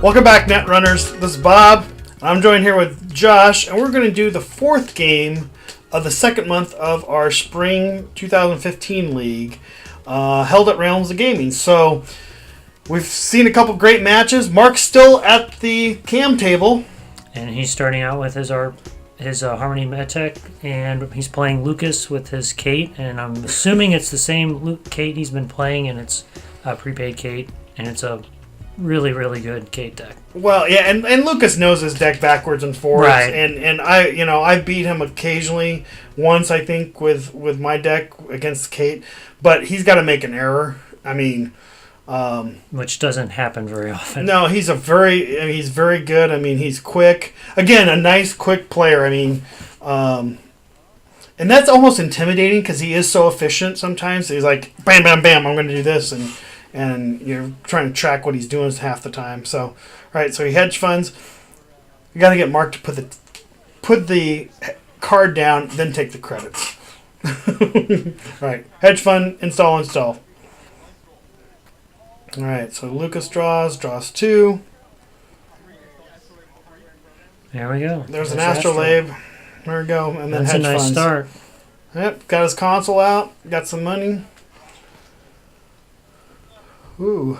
Welcome back, Netrunners. This is Bob. I'm joined here with Josh, and we're going to do the fourth game of the second month of our Spring 2015 League, held at Realms of Gaming. So, we've seen a couple great matches. Mark's still at the cam table. And he's starting out with his Harmony Medtech, and he's playing Lucas with his Kate, and I'm assuming it's the same Kate he's been playing, and it's a prepaid Kate, and it's a really, really good Kate deck. Well, yeah, and Lucas knows his deck backwards and forwards, right. and I beat him occasionally, once I think with my deck against Kate, but he's got to make an error. I mean, which doesn't happen very often. No, he's very good. I mean, he's quick. Again, a nice, quick player. I mean, and that's almost intimidating because he is so efficient sometimes. He's like, bam, bam, bam, I'm going to do this, and you're trying to track what he's doing half the time. So, all right, so he hedge funds. You got to get Mark to put the card down, then take the credits. All right, hedge fund, install. All right, so Lucas draws 2. There we go. There's an Astrolabe. There we go, and then that's hedge a nice funds. Start. Yep, got his console out, got some money. Ooh,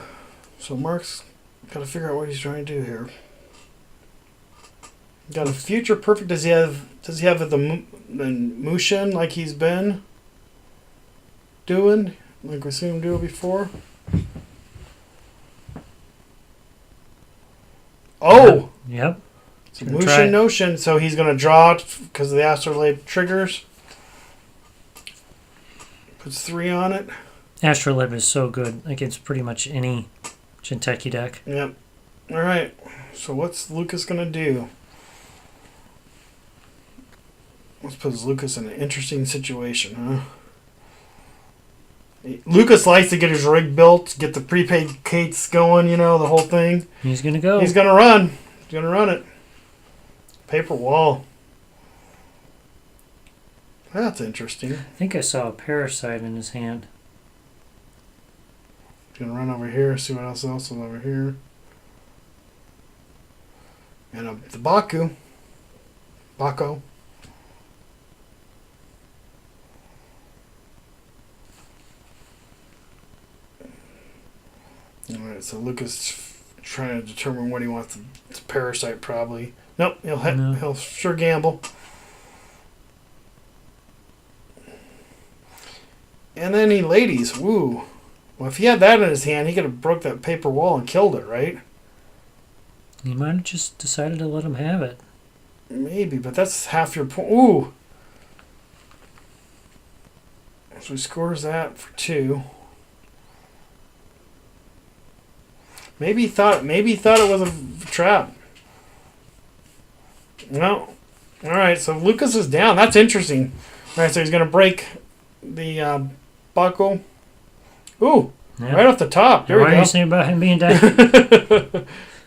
so Mark's got to figure out what he's trying to do here. Got a future perfect. Does he have the Mushin like he's been doing, like we've seen him do it before? Oh! Yep. So Mushin Notion, so he's going to draw because of the Astrolabe triggers. Puts 3 on it. Astrolabe is so good against pretty much any Jinteki deck. Yep. Alright, so what's Lucas going to do? Let's put Lucas in an interesting situation, huh? Lucas likes to get his rig built, get the prepaid Kates going, the whole thing. He's going to go. He's going to run. He's going to run it. Paper wall. That's interesting. I think I saw a Parasite in his hand. He's going to run over here, see what else is over here. And the Baku. Bako. Alright, so Lucas trying to determine what he wants to Parasite probably. Nope, he'll sure gamble. And then he ladies. Woo. Well, if he had that in his hand, he could have broke that paper wall and killed it, right? He might have just decided to let him have it. Maybe, but that's half your point. Ooh. So he scores that for 2. Maybe he thought it was a trap. No. All right, so Lucas is down. That's interesting. All right, so he's going to break the Baco. Ooh, yep. Right off the top. There we go. Why are you saying about him being down?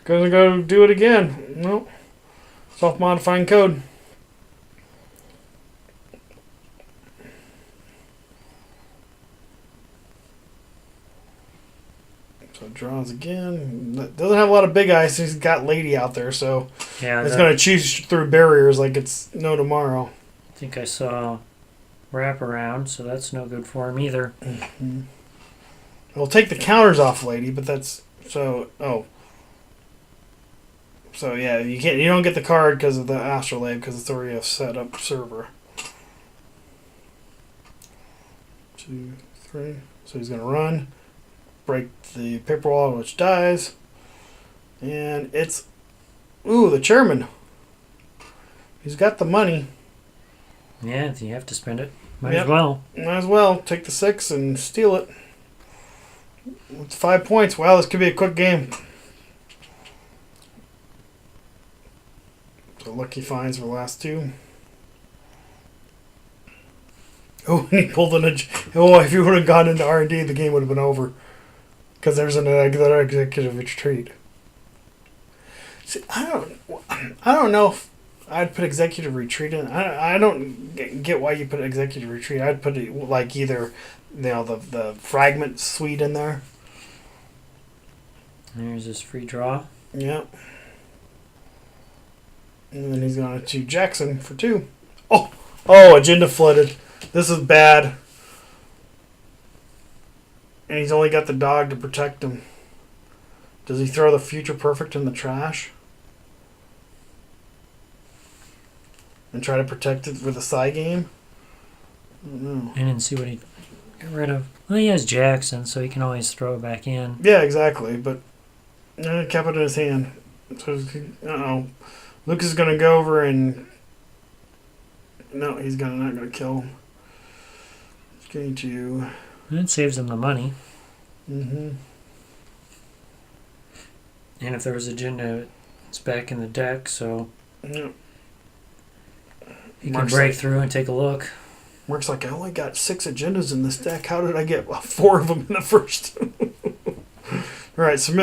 Gonna go do it again. No. Self-modifying code. So draws again. Doesn't have a lot of big eyes. So he's got Lady out there, so yeah, it's going to cheese through barriers like it's no tomorrow. I think I saw Wraparound, so that's no good for him either. Mm-hmm. We'll take the counters off Lady, but that's so. Oh, so yeah, you don't get the card because of the Astrolabe because it's already a set up server. 2, 3. So he's going to run. Break the paper wall, which dies. And it's... Ooh, the chairman. He's got the money. Yeah, you have to spend it. Might as well. Might as well. Take the 6 and steal it. It's 5 points. Wow, this could be a quick game. So lucky finds for the last 2. Oh, and he pulled in if you would have gone into R&D, the game would have been over. Because there's another executive retreat. See, I don't know if I'd put executive retreat in. I don't get why you put executive retreat. I'd put it like either the fragment suite in there. There's this free draw. Yep. And then he's going to Jackson for 2. Oh, agenda flooded. This is bad. And he's only got the dog to protect him. Does he throw the future perfect in the trash? And try to protect it with a side game? I don't know. I didn't see what he got rid of. Well, he has Jackson, so he can always throw it back in. Yeah, exactly. But kept it in his hand. So, Lucas is going to go over and... No, he's not going to kill him. He's going to... It saves him the money. Mm-hmm. And if there was agenda, it's back in the deck, so Yep. he can break through and take a look. Mark's like, I only got 6 agendas in this deck. How did I get 4 of them in the first? All right, so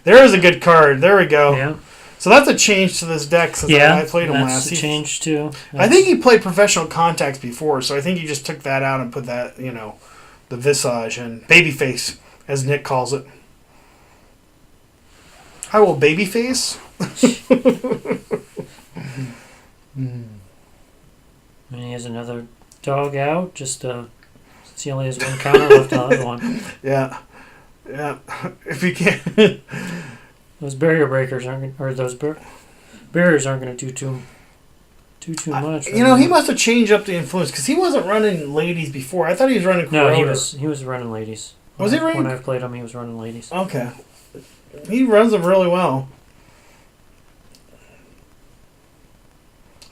there is a good card. There we go. Yeah. So that's a change to this deck since I played him last. That's a change too. I think he played Professional Contacts before, so I think he just took that out and put that, the Visage and Babyface, as Nick calls it. I will Babyface. And he has another dog out, just since he only has 1 counter left on the other one. Yeah. If you can't... Those barrier breakers barriers aren't going to do too much. He must have changed up the influence because he wasn't running ladies before. I thought he was running Corona. No, he was running ladies. Was he running? When I played him, he was running ladies. Okay. He runs them really well.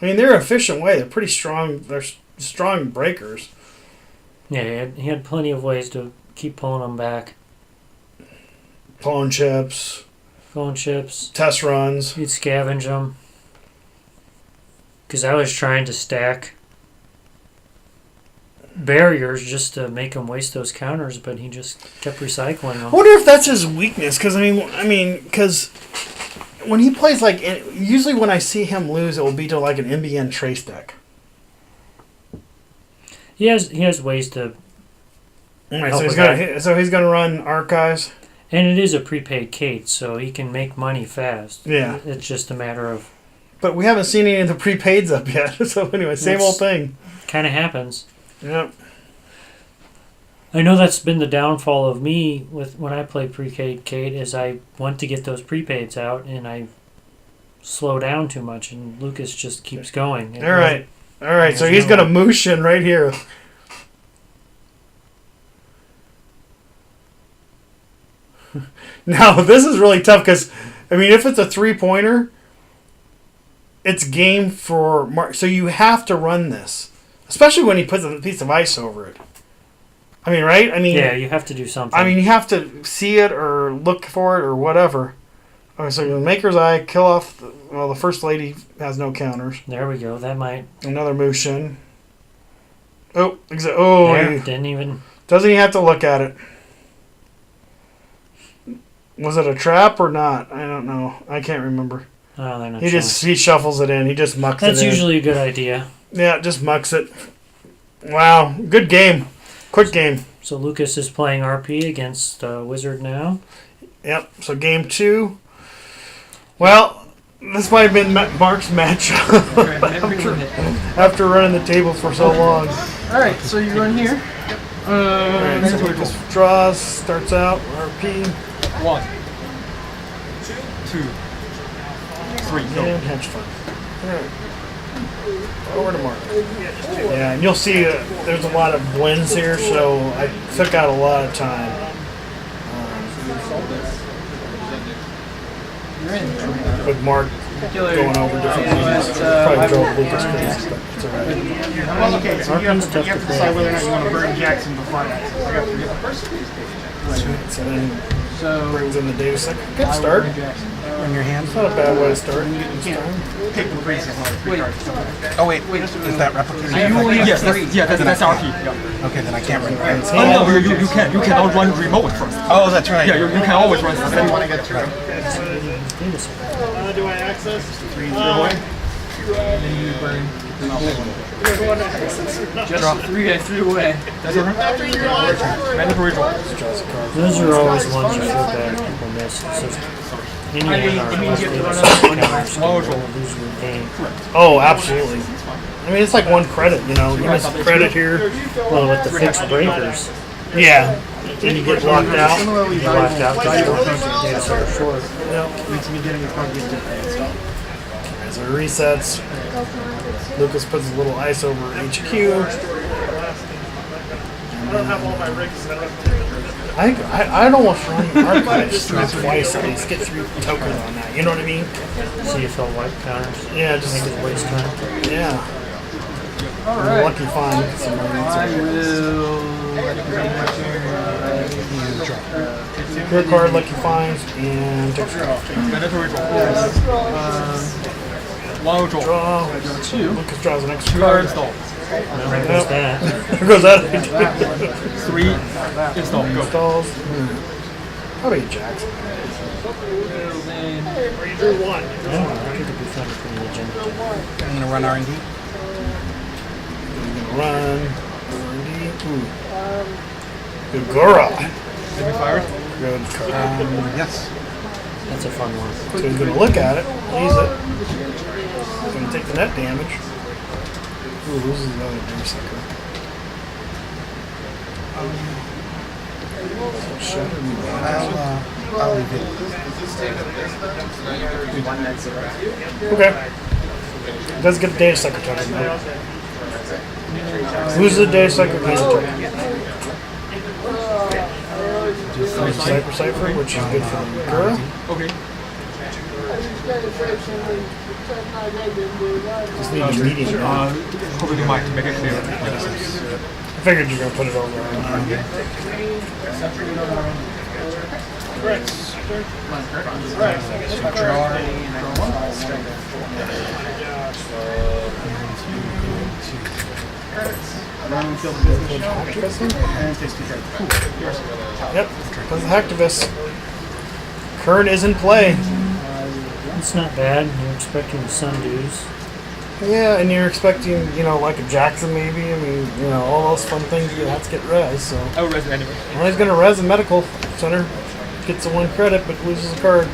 I mean, they're an efficient way. They're pretty strong. They're strong breakers. Yeah, he had plenty of ways to keep pulling them back. Phone chips. Test runs. He'd scavenge them. Because I was trying to stack barriers just to make him waste those counters, but he just kept recycling them. I wonder if that's his weakness. Because because when he plays usually when I see him lose, it will be to like an MBN trace deck. He has ways to. Right, so he's gonna run archives. And it is a prepaid Kate, so he can make money fast. Yeah. It's just a matter of... But we haven't seen any of the prepaids up yet. So anyway, same old thing. Kind of happens. Yep. I know that's been the downfall of me when I play prepaid Kate, is I want to get those prepaids out, and I slow down too much, and Lucas just keeps going. All right. So he's going to moosh in right here. Now, this is really tough because, if it's a 3-pointer, it's game for Mark. So you have to run this, especially when he puts a piece of ice over it. Right? Yeah, you have to do something. You have to see it or look for it or whatever. Okay, so the Maker's Eye, kill off. The First Lady has no counters. There we go. That might... Another motion. Didn't even... Doesn't he have to look at it? Was it a trap or not? I don't know. I can't remember. Oh, they're not he shuffles it in. He just mucks it in. That's usually a good idea. Yeah, just mucks it. Wow, good game. Quick game. So Lucas is playing RP against Wizard now. Yep, so game 2. Well, this might have been Mark's match after running the table for so long. Alright, so you run here. Alright, so he just draws, starts out, RP. 1, 2, 3, go. And hedge fund. Alright. Over to Mark. Yeah, and you'll see there's a lot of blends here, so I took out a lot of time. With Mark going over different things. Probably drove Lucas crazy, but it's alright. Well, okay, so you have to decide whether or not you want to burn Jackson before that. I got 3 So then brings in the Davis. Good start. In your hand? It's not a bad way to start. Pick the races. Wait, is that replicated? Yes, that's our key. Yeah. Okay, then I can't run. Oh, no, you can. You cannot run remote first. Oh, that's right. Yeah, you can always run first. You want to get through. Do I access? 3 away. Just 3 away. That's all right. Mandatory draw. Those are always ones you feel bad people miss. It's just Oh, absolutely. I mean, it's like one credit, you know. You miss a credit here. Well, with the fixed breakers, Yeah. Then you get locked out. Similarly, you locked out valuable because you were short. Need to be getting a card get installed. So it resets. Lucas puts a little ice over HQ. I don't have all my rigs set up. I'd almost run archives twice at least. Get 3 tokens on that. You know what I mean? See if he'll wipe counters. Yeah, Make just it waste time. yeah. Alright. Lucky find some I will. Your card, lucky finds, and Mandatory draw. draw. 2. Lucas draws an extra Card card. install. There goes that. There goes that. 3. Install. Go. Installs. Probably a Jackson. Drew one. I don't know. I think it'd be fun for the agenda. I'm gonna run R&D. Run. Gugura. Did we fire it? Good card. Yes. That's a fun one. So he's going to look at it, use it. He's going to take the net damage. Ooh, this is another damn sucker. I'll leave it. Okay. Does get a data sucker token though. Loses a data sucker, gains a token. Cypher, which is good for Gura. Okay. Just need a medium. Probably do mine to make it clear. I figured you were going to put it over on Yep, plays the Hacktivist. Kern is in play. It's not bad. You're expecting the Sundews. Yeah, and you're expecting, you know, like a Jackson maybe. I mean, you know, all those fun things you have to get res. So, I will res it anyway. well, he's going to res a medical center. Gets a 1 credit, but loses a card.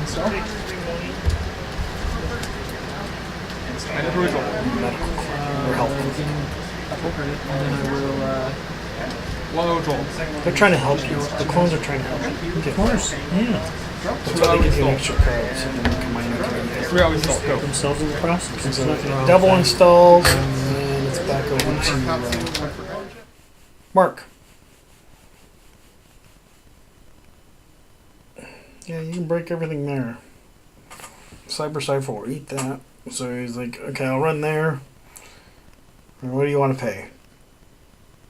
Install. Mandatory draw. Medical or health. And then I will. One draw. They're trying to help you. The clones are trying to help you. Of course, yeah. That's why they give you an extra card. So then you can mine it. 3 hours install. Go. Themselves in the process. There's nothing wrong Double with installs, and it's back over to Mark. Yeah, you can break everything there. Cyber 4, eat that. So he's like, okay, I'll run there. What do you want to pay?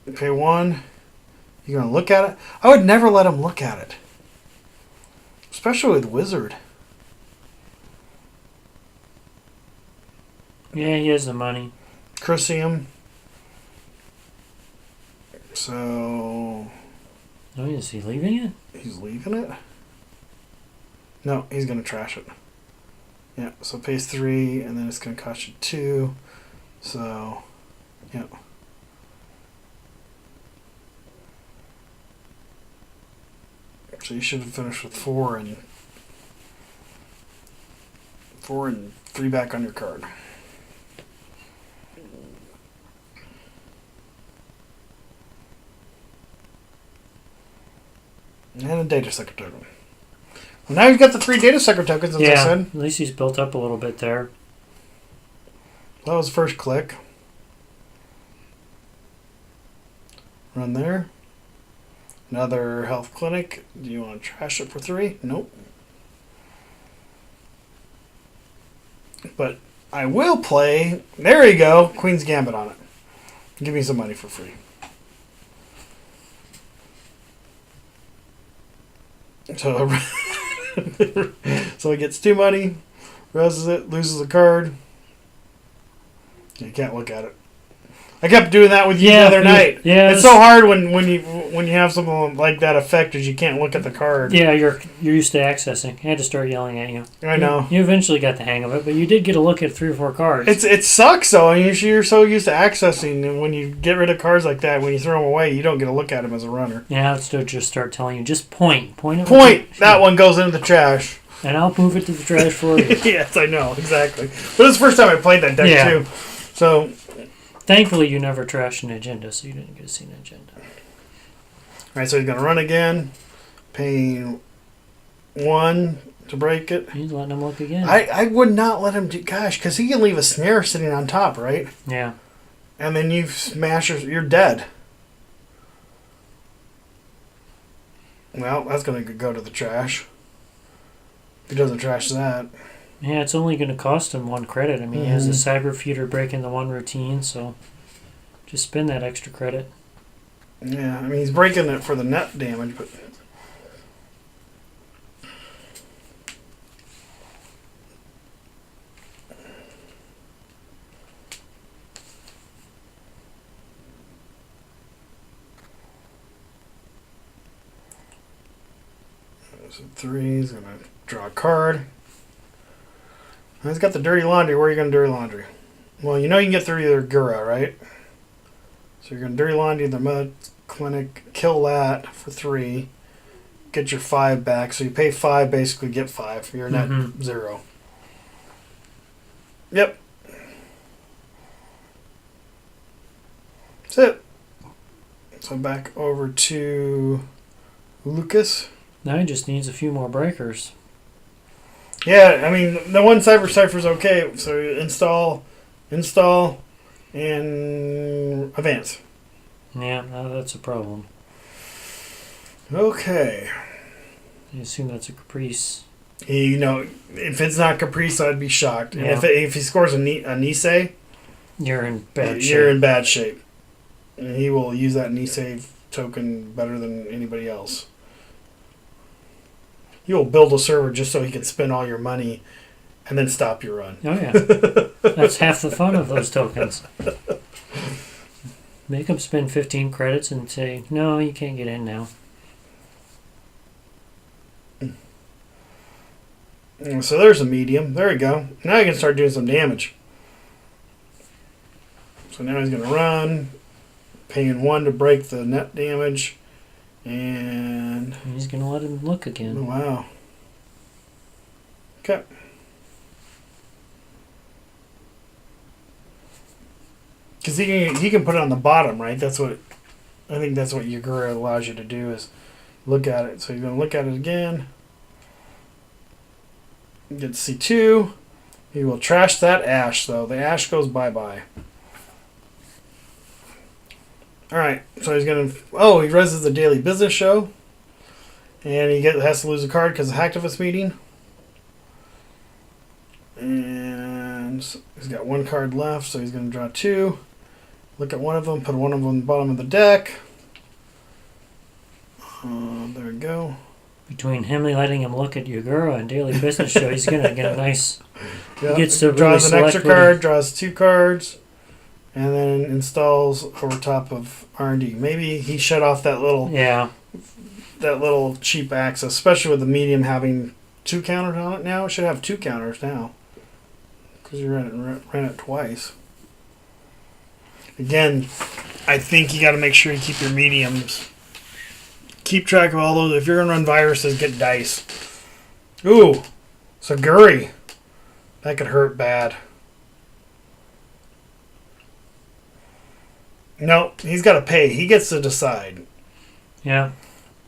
You pay 1. You gonna look at it? I would never let him look at it. Especially with Wizard. that. Yeah, he has the money. Crucium. So Oh, is he leaving it? he's leaving it? No, he's gonna trash it. Yeah, so pays 3 and then it's gonna cost you 2. So yeah. So you should have finished with 4 and 3 back on your card. And a data sucker token. Well, now you've got the 3 data sucker tokens, as I Yeah, said. at least he's built up a little bit there. That was the first click. Run there. Another health clinic. Do you want to trash it for 3? Nope. But I will play. There you go. Queen's Gambit on it. Give me some money for free. So, so he gets 2 money, reses it, loses a card. You can't look at it. I kept doing that with you the other night. Yeah, It's so hard when you when you have something like that affected, you can't look at the card. Yeah, you're used to accessing. I had to start yelling at you. I know. You eventually got the hang of it, but you did get a look at 3 or 4 cards. It sucks though. You're so used to accessing, and when you get rid of cards like that, when you throw them away, you don't get to look at them as a runner. Yeah, let's just start telling you. Just point at Point. That one goes into the trash. and I'll move it to the trash for you. Yes, I know exactly. But it's the first time I played that deck Yeah. too. So Thankfully, you never trashed an agenda, so you didn't get to see an agenda. all right, so he's gonna run again, paying 1 to break it. He's letting him look again. I would not let him do, gosh, because he can leave a snare sitting on top, right? Yeah. And then you smash you're dead. Well, that's going to go to the trash. He doesn't trash that. Yeah, it's only going to cost him 1 credit. I mean, he has the Cyber Feeder breaking the 1 routine, so just spend that extra credit. Yeah, I mean, he's breaking it for the net damage, but... So 3, he's going to draw a card. And he's got the Dirty Laundry. Where are you going to Dirty Laundry? Well, you know you can get through your Gura, right? So you're going to Dirty Laundry the Mud Clinic, kill that for 3, get your 5 back. So you pay 5, basically get 5. You're net 0. Yep. That's it. So back over to Lucas. Now he just needs a few more breakers. Yeah, I mean, the one Cyber Cipher's okay. So install, and advance. Yeah, no, that's a problem. Okay. I assume that's a Caprice. You know, if it's not Caprice, I'd be shocked. And Yeah. if he scores a Nisei, You're in bad shape. you're in bad shape. And he will use that Nisei token better than anybody else. He will build a server just so he can spend all your money and then stop your run. Oh, yeah. That's half the fun of those tokens. Make them spend 15 credits and say, no, you can't get in now. So there's a medium. There we go. Now he can start doing some damage. So now he's going to run, paying 1 to break the net damage. And He's going to let him look oh, again. wow. Okay. Because he can put it on the bottom, right? That's what I think. That's what Yagura allows you to do is look at it. So you're going to look at it again. Get C2. He will trash that ash, though. The ash goes bye-bye. All right, so he's going to... Oh, he reses the daily business show. And he has to lose a card because of the hacktivist meeting. And he's got 1 card left, so he's going to draw 2. Look at one of them, put one of them on the bottom of the deck. There we go. Between him letting him look at Yagura and Daily Business Show, he's going to get a nice... Yep. He gets to draws really an extra select what card, draws 2 cards, and then installs over top of R&D. Maybe he shut off that little cheap access, especially with the medium having 2 counters on it now. It should have 2 counters now because you ran it twice. Again, I think you got to make sure you keep your mediums. Keep track of all those. If you're going to run viruses, get dice. Ooh, Saguri. That could hurt bad. No, he's got to pay. He gets to decide. Yeah.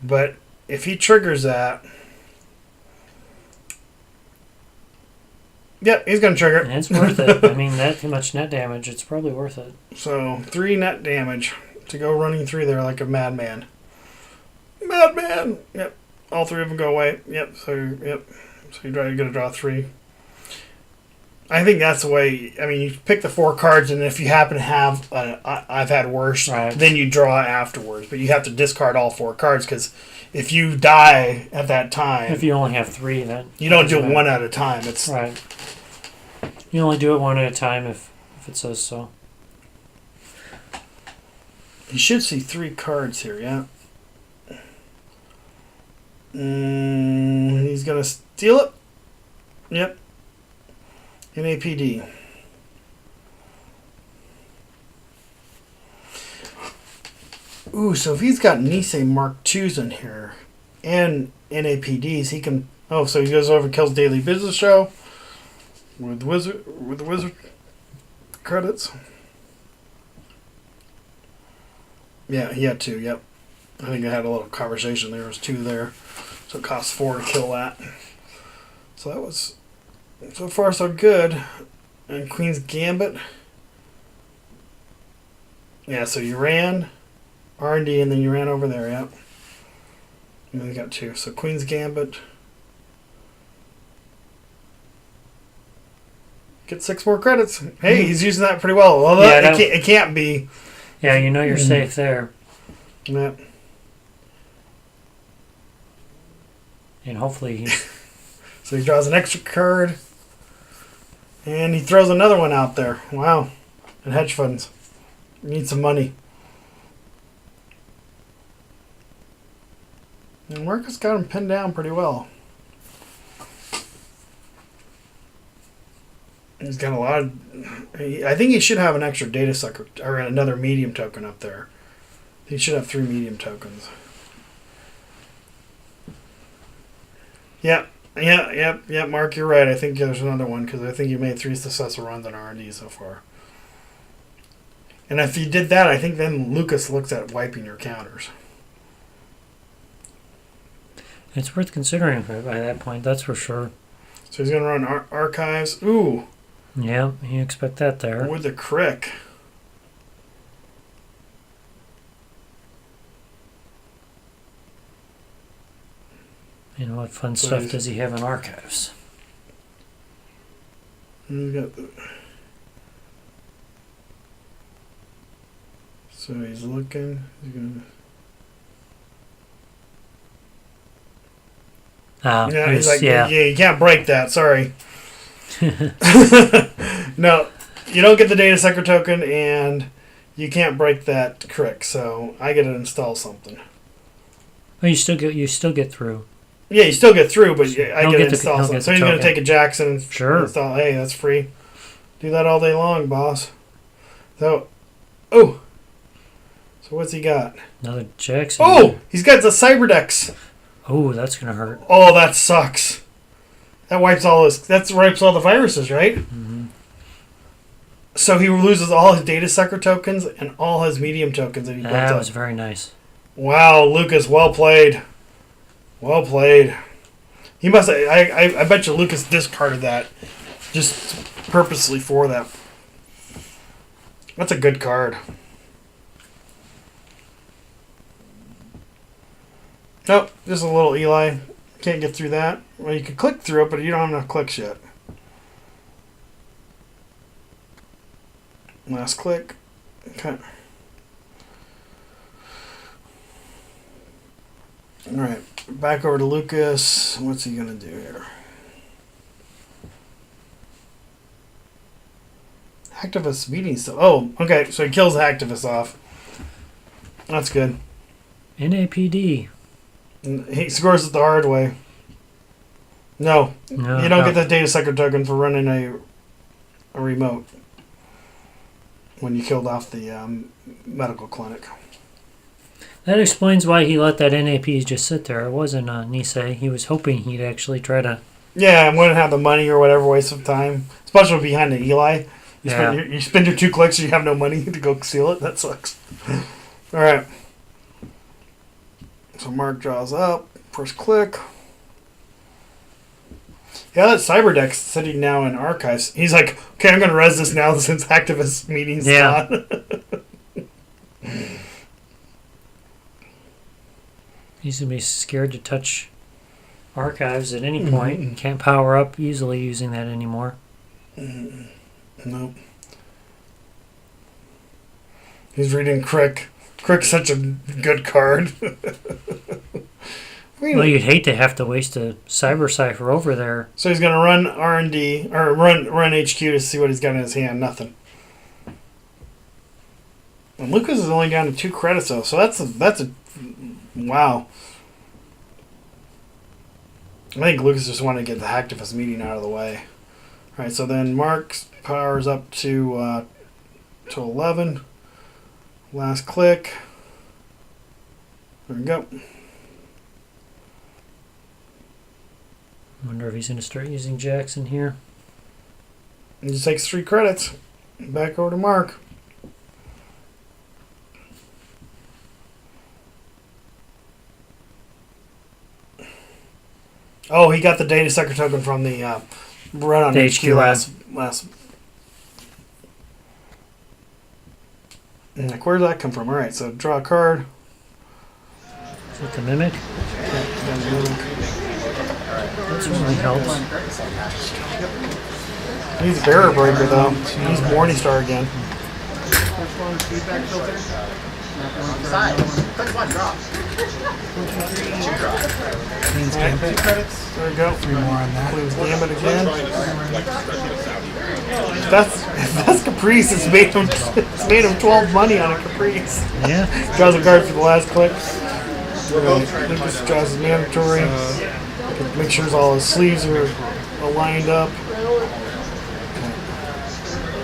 But if he triggers that... Yep, he's going to trigger And it's worth it. I mean, that much net damage, it's probably worth it. So, 3 net damage to go running through there like a madman. Madman! Yep. All 3 of them go away. Yep. So you're going to draw 3. I think that's the way. I mean, you pick the 4 cards, and if you happen to have I've had worse, right, then you draw afterwards. But you have to discard all 4 cards because if you die at that time, if you only have 3, then you don't do it 1 at a time. It's right. You only do it 1 at a time if it says so. You should see 3 cards here. Yeah. He's gonna steal it. Yep. NAPD. Ooh, so if he's got Nisei Mark IIs in here and NAPDs, he can. Oh, so he goes over and kills Daily Business Show with the wizard credits. Yeah, he had 2. Yep. I think I had a little conversation. There was 2 there, so it costs 4 to kill that. So that was so far so good. And Queen's Gambit. Yeah, so you ran R&D and then you ran over there. Yep. And then you got 2. So Queen's Gambit. Get 6 more credits. Hey, he's using that pretty well. Although Yeah, it can't be. Yeah, you know you're safe there. Yeah. And hopefully he's... So he draws an extra card. And he throws another one out there. Wow. And hedge funds. Need some money. And Marcus got him pinned down pretty well. He's got a lot of... I think he should have an extra data sucker, or another medium token up there. He should have 3 medium tokens. Yep, Mark, you're right. I think there's another one, because I think you made 3 successful runs on R&D so far. And if you did that, I think then Lucas looks at wiping your counters. It's worth considering by that point, that's for sure. So he's going to run archives. Ooh. Yeah, you expect that there. With the crick. And what fun So stuff he's- does he have in archives? He's got so he's looking. He's gonna... Yeah, he's like, yeah, you can't break that. Sorry. No, you don't get the data sucker token, and you can't break that crick. So I get to install something. Oh, you still get through. Yeah, you still get through, but I Don't get to get the- install don't something. get So the he's going to token. take a Jackson and Sure. install. Hey, that's free. Do that all day long, boss. So, oh. So what's he got? Another Jackson. Oh, he's got the Cyberdex. Oh, that's gonna hurt. Oh, that sucks. That wipes all the viruses, right? Mm-hmm. So he loses all his data sucker tokens and all his medium tokens that he built That up. was very nice. Wow, Lucas, well played. Well played. He must. I bet you Lucas discarded that just purposely for that. That's a good card. Nope, just a little Eli. Can't get through that. Well, you could click through it, but you don't have enough clicks yet. Last click. Okay. Alright, back over to Lucas. What's he going to do here? Activist meeting still. Oh, okay, so he kills the activist off. That's good. NAPD. And he scores it the hard way. No, No, you don't get the data sucker token for running a remote when you killed off the medical clinic. That explains why he let that NAP just sit there. It wasn't Nisei. He was hoping he'd actually try to... Yeah, I wouldn't have the money or whatever, waste of time. Especially behind the Eli. You spend your 2 clicks and you have no money to go seal it. That sucks. Alright. So Mark draws up. First click. Yeah, that Cyberdex sitting now in archives. He's like, okay, I'm going to res this now since activist meeting's on. He's going to be scared to touch archives at any point. Mm-hmm. Can't power up easily using that anymore. Nope. He's reading Crick. Crick's such a good card. Well, you'd hate to have to waste a Cyber Cipher over there. So he's going to run R&D, or run HQ to see what he's got in his hand. Nothing. And Lucas is only down to 2 credits, though. So that's a wow. I think Lucas just wanted to get the hacktivist meeting out of the way. All right, so then Mark's powers up to 11. Last click. There we go. Wonder if he's going to start using Jackson here. He just takes 3 credits. Back over to Mark. Oh, he got the data sucker token from the run on The HQ HQ last. Like, where did that come from? All right, so draw a card. Is it the Mimic? That certainly helps. He's a barrier breaker though. He's Morningstar again. First one, feedback filter. Side. Click one, drop. Queen's All right, Gambit. 2 credits. There we go. 3 more on that. Queen's Gambit again. That's Caprice. It's made him 12 money on a Caprice. Yeah. Draws a card for the last click. Lucas draws his mandatory. Make sure all his sleeves are lined up.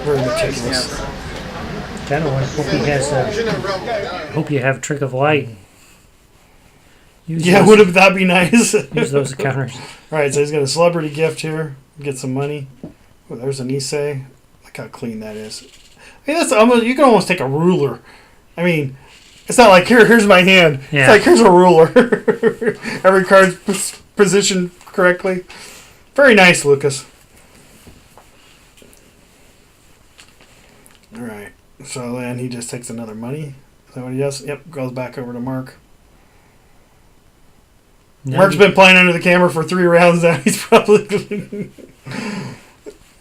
Very meticulous. Kind of hope he has. Hope you have Trick of Light. Use Yeah, those, that be nice? use those counters. All right, so he's got a celebrity gift here. Get some money. Oh, there's an Issei. Look how clean that is. I mean, that's almost, you can almost take a ruler. I mean, it's not like here's my hand. Yeah. It's like here's a ruler. Every card's positioned correctly. Very nice, Lucas. All right. So then he just takes another money. Is that what he does? Yep. Goes back over to Mark. Now Mark's you- been playing under the camera for 3 rounds now. He's probably...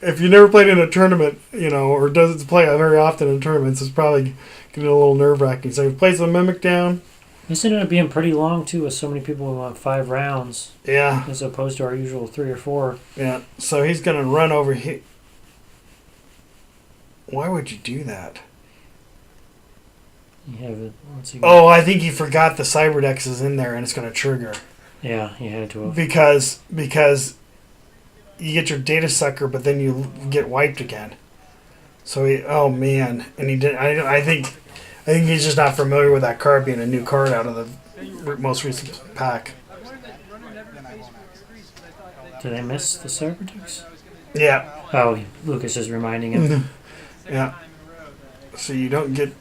If you never played in a tournament, or doesn't play very often in tournaments, it's probably getting a little nerve-wracking. So he plays the Mimic down. This ended up being pretty long too, with so many people who want 5 rounds Yeah, as opposed to our usual 3 or 4. yeah. So he's going to run over here. Why would you do that? You have it. Let's see. Oh, I think he forgot the Cyberdex is in there and it's going to trigger. Yeah, you had to have. Because you get your data sucker, but then you get wiped again. So oh man, and he did. I think he's just not familiar with that card being a new card out of the most recent pack. Did I miss the Cyberdix? Yeah, Oh, Lucas is reminding him. yeah. So you don't get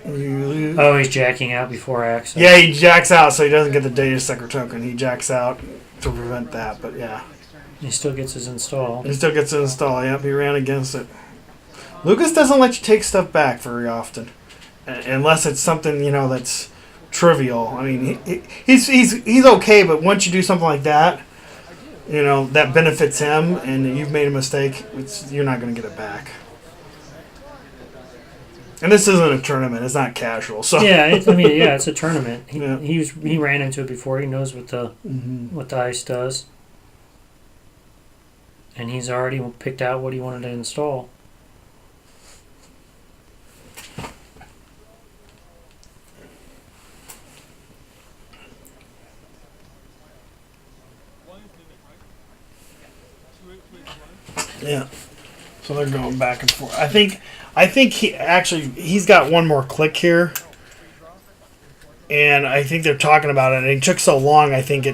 you. Oh, he's jacking out before access. Yeah, he jacks out, so he doesn't get the data sucker token. He jacks out to prevent that, but yeah, He still gets his install. he still gets to install. Yep, he ran against it. Lucas doesn't let you take stuff back very often, unless it's something that's trivial. I mean, he's okay, but once you do something like that, that benefits him, and you've made a mistake, you're not going to get it back. And this isn't a tournament; it's not casual. So Yeah, it's a tournament. He, Yeah. he ran into it before. He knows what the ice does, and he's already picked out what he wanted to install. Yeah. So they're going back and forth. I think he's got one more click here. And I think they're talking about it. And it took so long, I think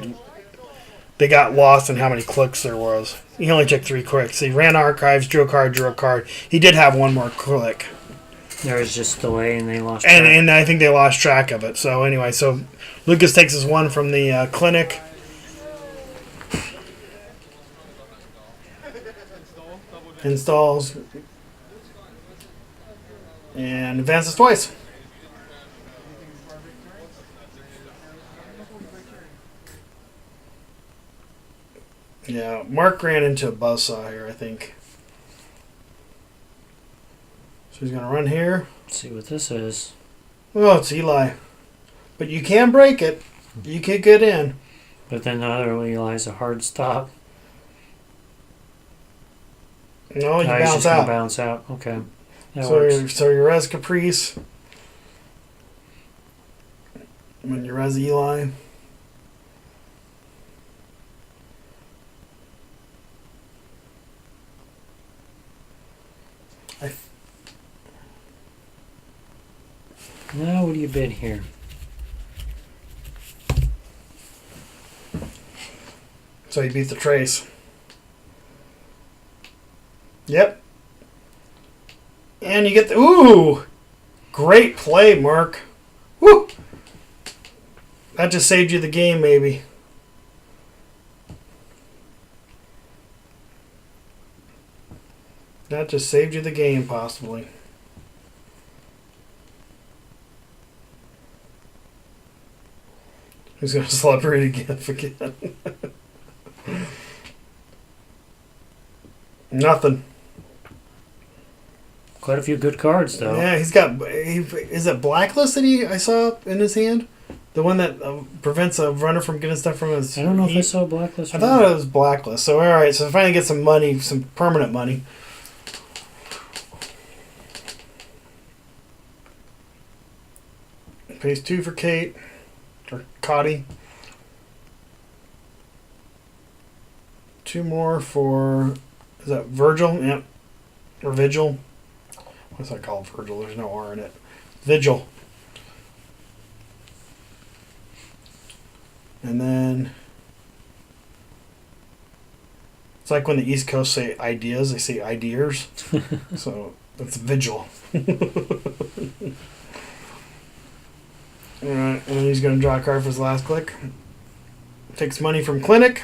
they got lost in how many clicks there was. He only took 3 clicks. He ran archives, drew a card. He did have one more click. There was just delay, and they lost track. And I think they lost track of it. So anyway, so Lucas takes his one from the clinic. Installs. And advances twice. Yeah, Mark ran into a buzzsaw here, I think. So he's going to run here. Let's see what this is. Oh, it's Eli. But you can break it. You can get in. But then the other one lies a hard stop. No, you He's bounce just gonna out. bounce out. Okay, that So works. you res Caprice. When you res Eli. you bid here? So you beat the trace. Yep. And you get the... Ooh! Great play, Mark. Woo! That just saved you the game, maybe. That just saved you the game, possibly. He's going to celebrate again. Nothing. Quite a few good cards, though. Yeah, he's got... is it Blacklist that I saw in his hand? The one that prevents a runner from getting stuff from his... I don't know if I saw Blacklist. I thought it was Blacklist. So, alright. So, finally get some money, some permanent money. Pays 2 for Kate. Or Cotty. 2 more for... Is that Virgil? Yep. Or Vigil. What's that called? Virgil. There's no R in it. Vigil. And then... It's like when the East Coast say ideas, they say ideas. So, that's Vigil. Alright, and then he's going to draw a card for his last click. Takes money from Clinic.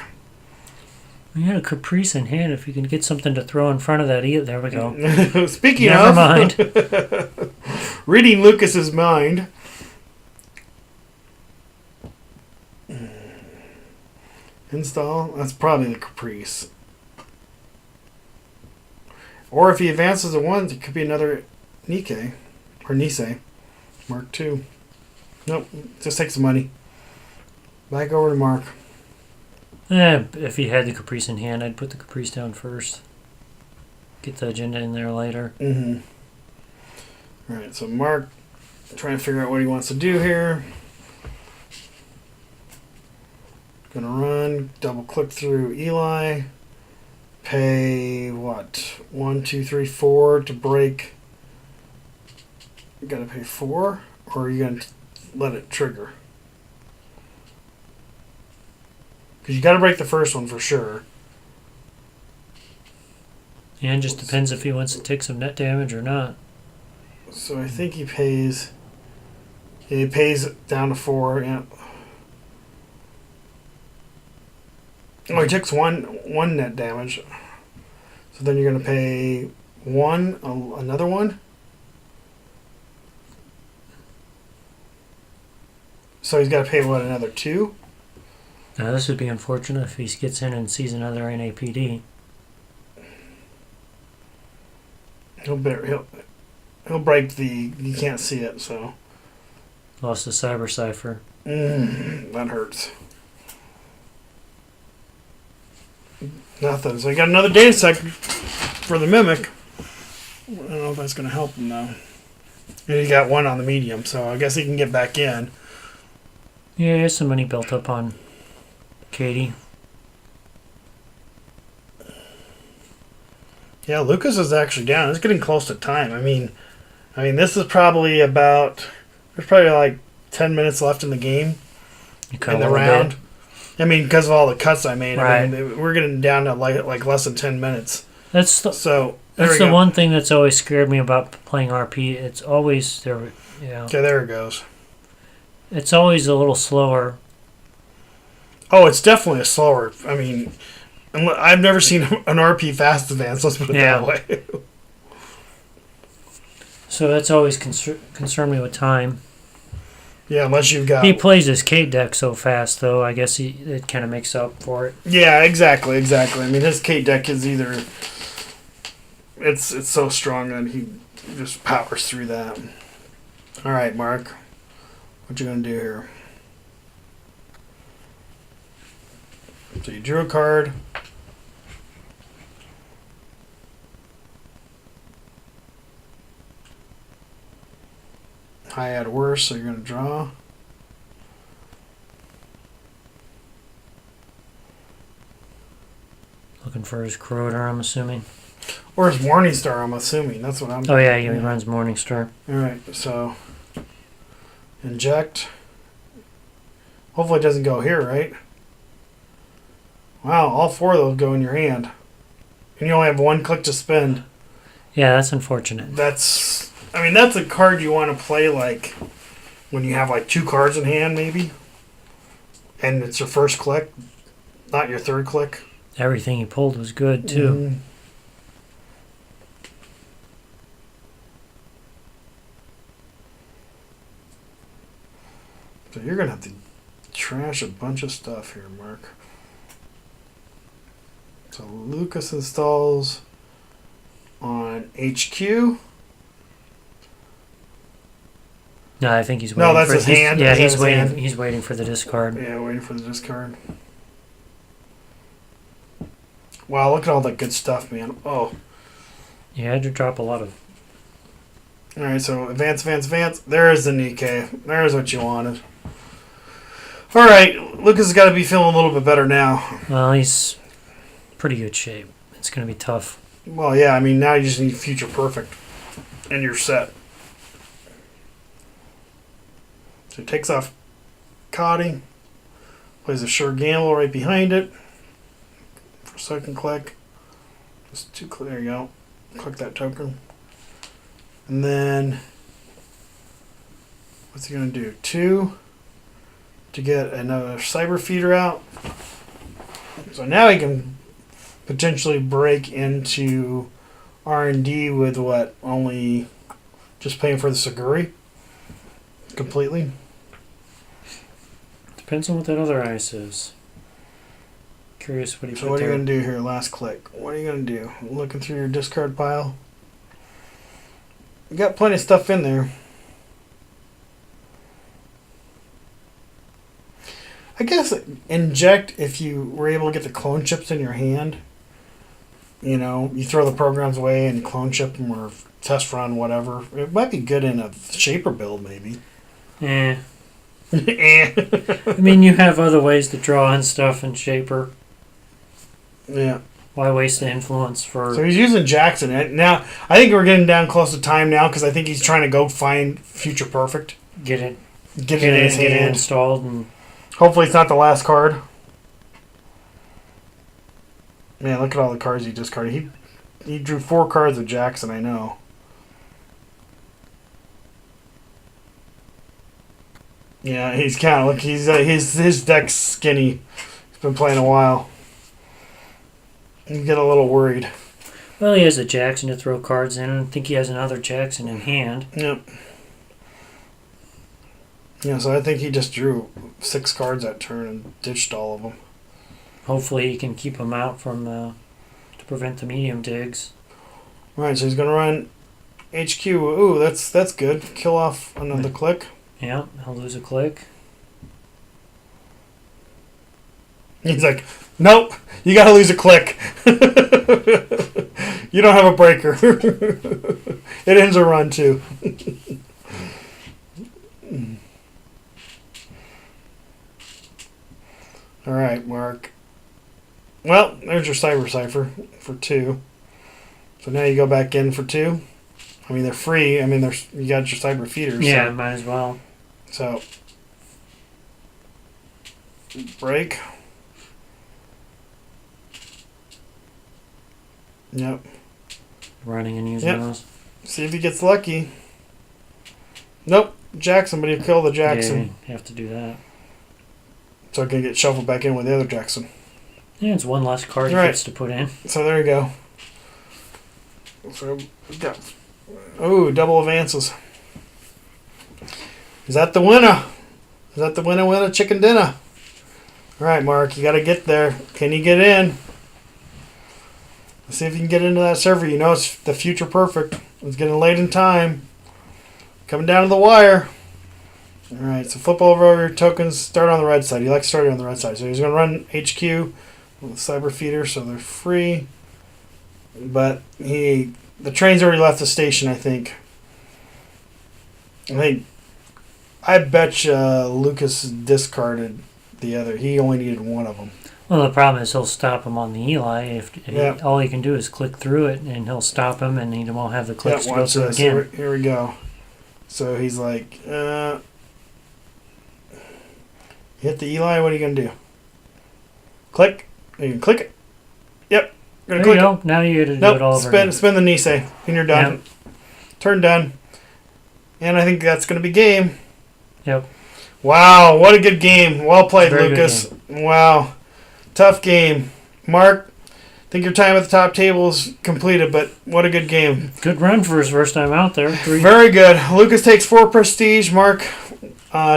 We had a Caprice in hand. If you can get something to throw in front of that, there we go. Speaking Never of... mind. Reading Lucas's mind. Install. That's probably the Caprice. Or if he advances a 1, it could be another Nikkei. Or Nisei. Mark II. Nope. Just takes the money. Back over to Mark. If he had the Caprice in hand, I'd put the Caprice down first. Get the agenda in there later. Mm-hmm. Alright, so Mark trying to figure out what he wants to do here. Gonna run, double click through Eli. Pay what? 1, 2, 3, 4 to break. You gotta pay 4, or are you gonna let it trigger? Because you gotta break the first one for sure. And just depends if he wants to take some net damage or not. So I think he pays. Yeah, he pays down to 4. Yeah. Oh, he takes one net damage. So then you're gonna pay 1, another 1. So he's got to pay what, another 2? Now this would be unfortunate if he gets in and sees another NAPD. He'll break the... You can't see it, so... Lost a Cyber Cipher. That hurts. Nothing. So he got another data set for the Mimic. I don't know if that's going to help him, though. And he got 1 on the medium, so I guess he can get back in. Yeah, he has some money built up on Katie. Yeah, Lucas is actually down. It's getting close to time. I mean, this is probably about... There's probably like 10 minutes left in the game. In the round. I mean, because of all the cuts I made. Right. I mean, we're getting down to like less than 10 minutes. That's the one thing that's always scared me about playing RP. It's always there. Yeah. Okay, there it goes. It's always a little slower. Oh, it's definitely a slower. I mean, I've never seen an RP fast advance. Let's put it that way. So that's always concerned me with time. Yeah, unless you've got... He plays his Kate deck so fast, though. I guess it kind of makes up for it. Yeah, exactly. I mean, his Kate deck is either... It's so strong that he just powers through that. All right, Mark. What you going to do here? So you drew a card. High at worst, so you're going to draw. Looking for his Corrodor, I'm assuming. Or his Morningstar, I'm assuming. That's what I'm Oh, yeah, he runs Morningstar. All right, so Inject. Hopefully it doesn't go here, right? Wow, all 4 of those go in your hand. And you only have 1 click to spend. Yeah, that's unfortunate. That's a card you want to play like when you have like 2 cards in hand maybe. And it's your first click, not your third click. Everything he pulled was good, too. Mhm. So you're going to have to trash a bunch of stuff here, Mark. So Lucas installs on HQ. No, I think he's No, waiting that's for his hand. Yeah, Is that he's his waiting. hand? He's waiting for the discard. Yeah, waiting for the discard. Wow, look at all that good stuff, man. Oh. You had to drop a lot of. Alright, so advance. There's the Nikkei. There's what you wanted. Alright, Lucas has got to be feeling a little bit better now. Well, he's pretty good shape. It's going to be tough. Well, yeah, I mean, now you just need future perfect. And you're set. So he takes off Cotty. Plays a sure gamble right behind it. For second click. Just 2 click. There you go. Click that token. And then, what's he going to do? 2 to get another cyber feeder out. So now he can potentially break into R&D with what? Only just paying for the Saguri? Completely? Depends on what that other ice is. Curious what he So put what are you there. going to do here? Last click. What are you going to do? Looking through your discard pile. You got plenty of stuff in there. I guess inject if you were able to get the clone chips in your hand. You know, you throw the programs away and clone chip them or test run, whatever. It might be good in a shaper build, maybe. Eh. Eh. I mean, you have other ways to draw in stuff and shaper. Yeah. Why waste the influence for? So he's using Jackson. And now, I think we're getting down close to time now because I think he's trying to go find Future Perfect. Get it in his get it hand. installed, and Hopefully it's not the last card. Man, look at all the cards he discarded. He drew 4 cards with Jackson, I know. Yeah, he's kind of look. He's his deck's skinny. He's been playing a while. You get a little worried. well, he has a Jackson to throw cards in. I think he has another Jackson in hand. Yep. Yeah, so I think he just drew 6 cards that turn and ditched all of them. Hopefully, he can keep them out from to prevent the medium digs. Right, so he's gonna run HQ. Ooh, that's good. Kill off another click. Yeah, he'll lose a click. He's like, nope, you gotta lose a click. You don't have a breaker. It ends a run too. All right, Mark. Well, there's your Cyber Cipher for 2. So now you go back in for 2. I mean, they're free. I mean, you got your Cyber Feeders. Yeah, might as well. So break. Yep. Running and using Yep. those. See if he gets lucky. Nope. Jackson, but he'll kill the Jackson. Yeah, you have to do that. So it can get shuffled back in with the other Jackson. Yeah, it's one less card he Right. gets to put in. So there you go. So we got, ooh, double advances. Is that the winner? Is that the winner chicken dinner? All right, Mark, you got to get there. Can you get in? Let's see if you can get into that server. You know it's the Future Perfect. It's getting late in time. Coming down to the wire. All right, so flip over your tokens. Start on the red side. He likes starting on the red side. So he's going to run HQ with Cyber Feeder, so they're free. But the train's already left the station, I think. I bet you Lucas discarded the other. He only needed 1 of them. Well, the problem is he'll stop him on the Eli. If Yeah. all he can do is click through it, and he'll stop him, and he won't have the clicks to go watch through this. again. Here we go. So he's like, Hit the Eli. What are you gonna do? Click. You can click it. Yep. You're There gonna you click go. Now you got to it. do it all Nope. over Spin again. spin the Nisei, and you're done. Yep. Turn done. And I think that's gonna be game. Yep. Wow, what a good game. Well played, Very good Lucas. Wow. Tough game. Mark, I think your time at the top table is completed, but what a good game. Good run for his first time out there. Very good. Lucas takes 4 prestige. Mark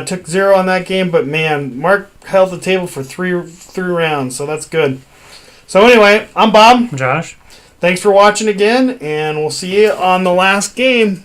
took 0 on that game, but man, Mark held the table for three rounds, so that's good. So anyway, I'm Bob. Josh. Thanks for watching again, and we'll see you on the last game.